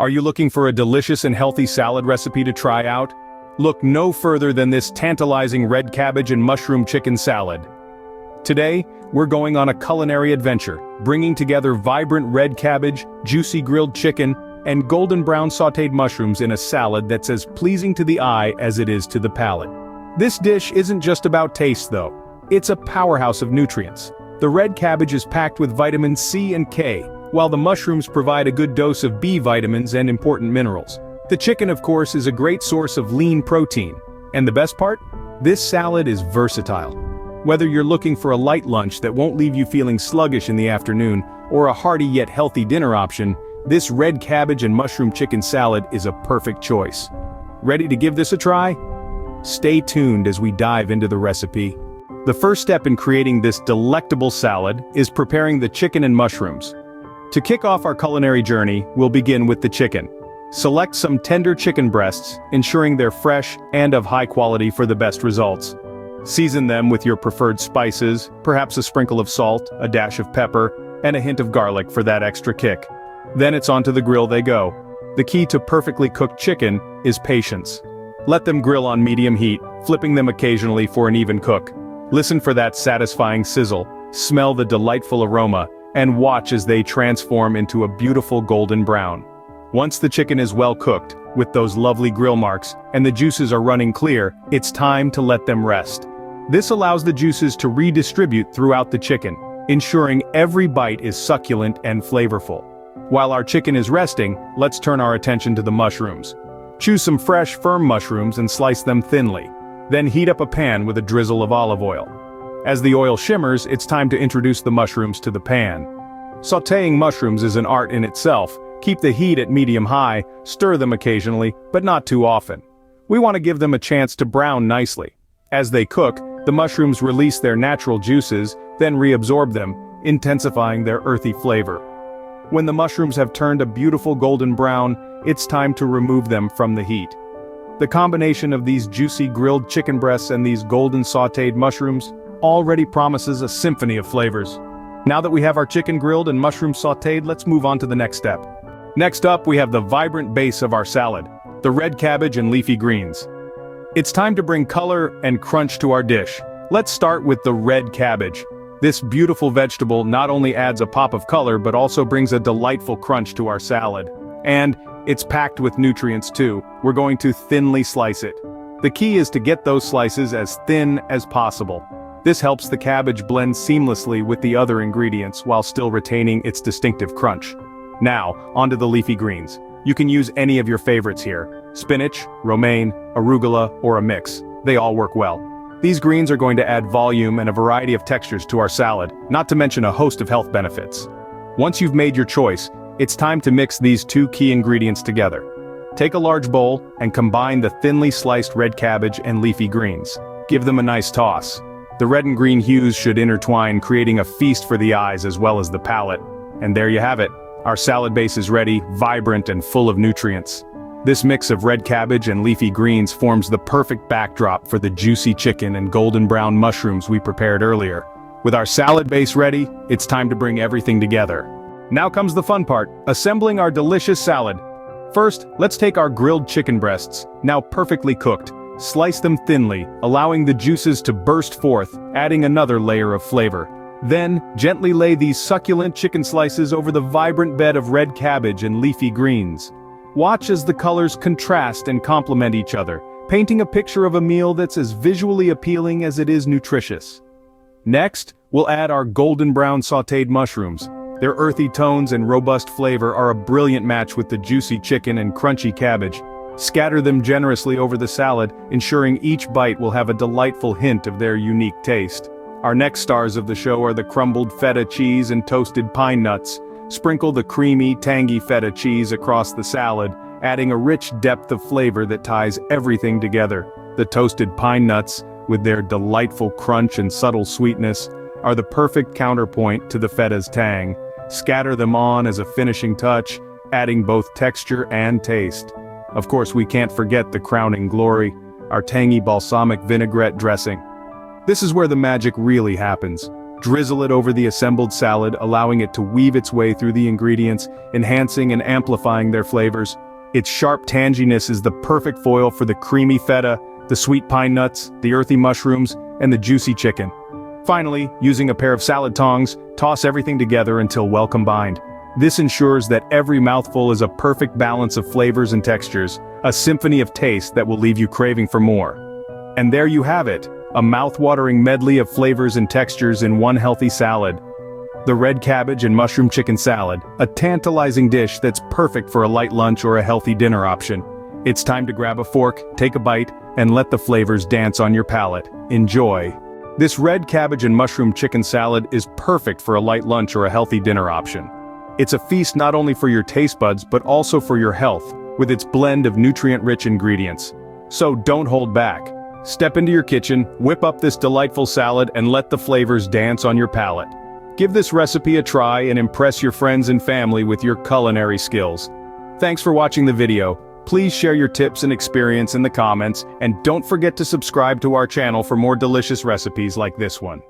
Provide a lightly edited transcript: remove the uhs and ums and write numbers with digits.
Are you looking for a delicious and healthy salad recipe to try out? Look no further than this tantalizing red cabbage and mushroom chicken salad. Today, we're going on a culinary adventure, bringing together vibrant red cabbage, juicy grilled chicken, and golden brown sautéed mushrooms in a salad that's as pleasing to the eye as it is to the palate. This dish isn't just about taste though. It's a powerhouse of nutrients. The red cabbage is packed with vitamins C and K, while the mushrooms provide a good dose of B vitamins and important minerals. The chicken, of course, is a great source of lean protein. And the best part? This salad is versatile. Whether you're looking for a light lunch that won't leave you feeling sluggish in the afternoon, or a hearty yet healthy dinner option, this red cabbage and mushroom chicken salad is a perfect choice. Ready to give this a try? Stay tuned as we dive into the recipe. The first step in creating this delectable salad is preparing the chicken and mushrooms. To kick off our culinary journey, we'll begin with the chicken. Select some tender chicken breasts, ensuring they're fresh and of high quality for the best results. Season them with your preferred spices, perhaps a sprinkle of salt, a dash of pepper, and a hint of garlic for that extra kick. Then it's onto the grill they go. The key to perfectly cooked chicken is patience. Let them grill on medium heat, flipping them occasionally for an even cook. Listen for that satisfying sizzle, smell the delightful aroma, and watch as they transform into a beautiful golden brown. Once the chicken is well cooked, with those lovely grill marks, and the juices are running clear, it's time to let them rest. This allows the juices to redistribute throughout the chicken, ensuring every bite is succulent and flavorful. While our chicken is resting, let's turn our attention to the mushrooms. Choose some fresh, firm mushrooms and slice them thinly. Then heat up a pan with a drizzle of olive oil. As the oil shimmers, it's time to introduce the mushrooms to the pan. Sautéing mushrooms is an art in itself. Keep the heat at medium-high, stir them occasionally, but not too often. We want to give them a chance to brown nicely. As they cook, the mushrooms release their natural juices, then reabsorb them, intensifying their earthy flavor. When the mushrooms have turned a beautiful golden brown, it's time to remove them from the heat. The combination of these juicy grilled chicken breasts and these golden sautéed mushrooms already promises a symphony of flavors. Now that we have our chicken grilled and mushroom sautéed, let's move on to the next step. Next up, we have the vibrant base of our salad, the red cabbage and leafy greens. It's time to bring color and crunch to our dish. Let's start with the red cabbage. This beautiful vegetable not only adds a pop of color but also brings a delightful crunch to our salad. And it's packed with nutrients too. We're going to thinly slice it. The key is to get those slices as thin as possible. This helps the cabbage blend seamlessly with the other ingredients while still retaining its distinctive crunch. Now, onto the leafy greens. You can use any of your favorites here. Spinach, romaine, arugula, or a mix. They all work well. These greens are going to add volume and a variety of textures to our salad, not to mention a host of health benefits. Once you've made your choice, it's time to mix these two key ingredients together. Take a large bowl and combine the thinly sliced red cabbage and leafy greens. Give them a nice toss. The red and green hues should intertwine, creating a feast for the eyes as well as the palate. And there you have it. Our salad base is ready, vibrant and full of nutrients. This mix of red cabbage and leafy greens forms the perfect backdrop for the juicy chicken and golden brown mushrooms we prepared earlier. With our salad base ready, it's time to bring everything together. Now comes the fun part, assembling our delicious salad. First, let's take our grilled chicken breasts, now perfectly cooked. Slice them thinly, allowing the juices to burst forth, adding another layer of flavor. Then, gently lay these succulent chicken slices over the vibrant bed of red cabbage and leafy greens. Watch as the colors contrast and complement each other, painting a picture of a meal that's as visually appealing as it is nutritious. Next, we'll add our golden brown sautéed mushrooms. Their earthy tones and robust flavor are a brilliant match with the juicy chicken and crunchy cabbage. Scatter them generously over the salad, ensuring each bite will have a delightful hint of their unique taste. Our next stars of the show are the crumbled feta cheese and toasted pine nuts. Sprinkle the creamy, tangy feta cheese across the salad, adding a rich depth of flavor that ties everything together. The toasted pine nuts, with their delightful crunch and subtle sweetness, are the perfect counterpoint to the feta's tang. Scatter them on as a finishing touch, adding both texture and taste. Of course, we can't forget the crowning glory, our tangy balsamic vinaigrette dressing. This is where the magic really happens. Drizzle it over the assembled salad, allowing it to weave its way through the ingredients, enhancing and amplifying their flavors. Its sharp tanginess is the perfect foil for the creamy feta, the sweet pine nuts, the earthy mushrooms, and the juicy chicken. Finally, using a pair of salad tongs, toss everything together until well combined. This ensures that every mouthful is a perfect balance of flavors and textures, a symphony of taste that will leave you craving for more. And there you have it, a mouth-watering medley of flavors and textures in one healthy salad. The red cabbage and mushroom chicken salad, a tantalizing dish that's perfect for a light lunch or a healthy dinner option. It's time to grab a fork, take a bite, and let the flavors dance on your palate. Enjoy. This red cabbage and mushroom chicken salad is perfect for a light lunch or a healthy dinner option. It's a feast not only for your taste buds but also for your health, with its blend of nutrient-rich ingredients. So don't hold back. Step into your kitchen, whip up this delightful salad, and let the flavors dance on your palate. Give this recipe a try and impress your friends and family with your culinary skills. Thanks for watching the video. Please share your tips and experience in the comments, and don't forget to subscribe to our channel for more delicious recipes like this one.